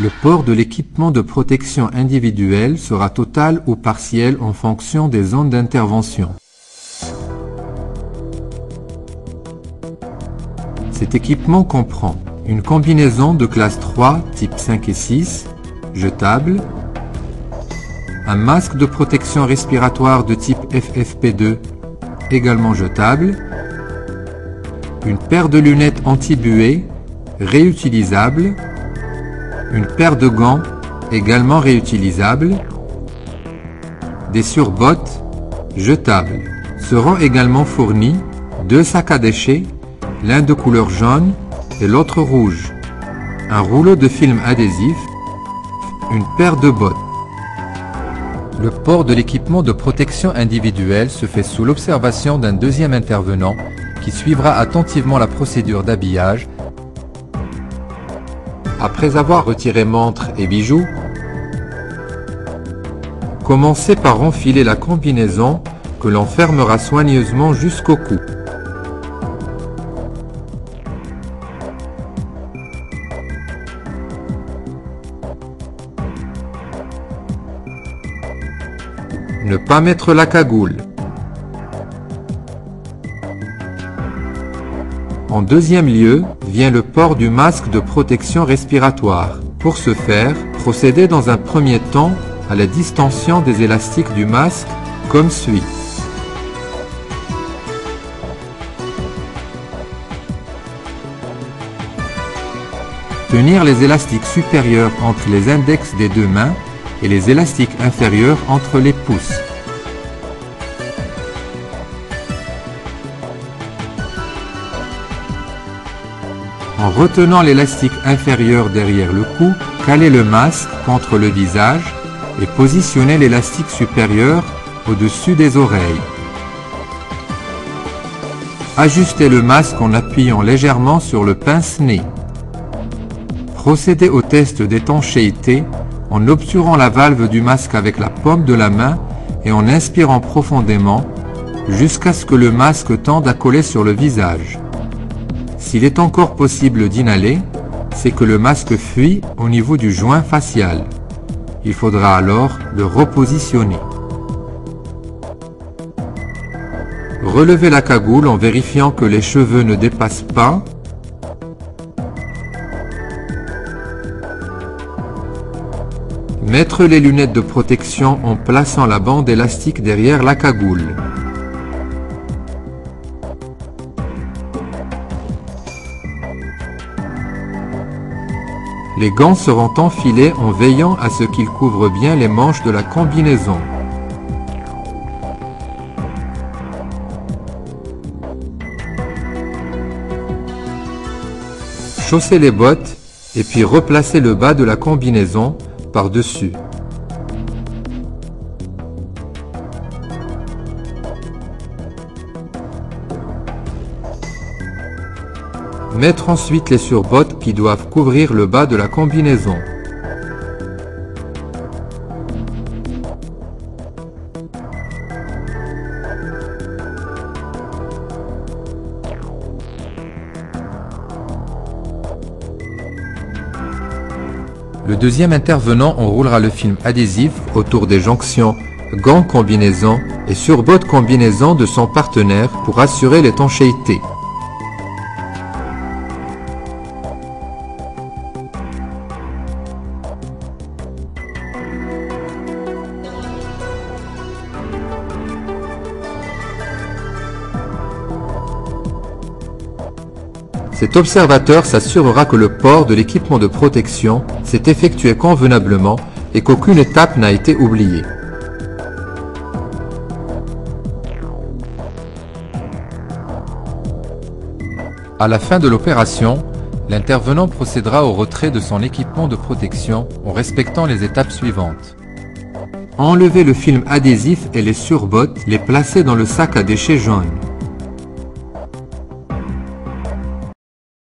Le port de l'équipement de protection individuelle sera total ou partiel en fonction des zones d'intervention. Cet équipement comprend une combinaison de classe 3 type 5 et 6, jetable, un masque de protection respiratoire de type FFP2, également jetable, une paire de lunettes anti-buée, réutilisables, une paire de gants, également réutilisables, des surbottes, jetables. Seront également fournis 2 sacs à déchets, l'un de couleur jaune et l'autre rouge, un rouleau de film adhésif, une paire de bottes. Le port de l'équipement de protection individuelle se fait sous l'observation d'un deuxième intervenant qui suivra attentivement la procédure d'habillage. Après avoir retiré montre et bijoux, commencez par enfiler la combinaison que l'on fermera soigneusement jusqu'au cou. Ne pas mettre la cagoule. En deuxième lieu, vient le port du masque de protection respiratoire. Pour ce faire, procédez dans un premier temps à la distension des élastiques du masque comme suit. Tenir les élastiques supérieurs entre les index des deux mains et les élastiques inférieurs entre les pouces. En retenant l'élastique inférieur derrière le cou, calez le masque contre le visage et positionnez l'élastique supérieur au-dessus des oreilles. Ajustez le masque en appuyant légèrement sur le pince-nez. Procédez au test d'étanchéité en obturant la valve du masque avec la paume de la main et en inspirant profondément jusqu'à ce que le masque tende à coller sur le visage. S'il est encore possible d'inhaler, c'est que le masque fuit au niveau du joint facial. Il faudra alors le repositionner. Relevez la cagoule en vérifiant que les cheveux ne dépassent pas. Mettre les lunettes de protection en plaçant la bande élastique derrière la cagoule. Les gants seront enfilés en veillant à ce qu'ils couvrent bien les manches de la combinaison. Chaussez les bottes et puis replacez le bas de la combinaison par-dessus. Mettre ensuite les surbottes qui doivent couvrir le bas de la combinaison. Le deuxième intervenant enroulera le film adhésif autour des jonctions gants combinaison et surbottes combinaison de son partenaire pour assurer l'étanchéité. Cet observateur s'assurera que le port de l'équipement de protection s'est effectué convenablement et qu'aucune étape n'a été oubliée. À la fin de l'opération, l'intervenant procédera au retrait de son équipement de protection en respectant les étapes suivantes. Enlevez le film adhésif et les surbottes, les placer dans le sac à déchets jaune.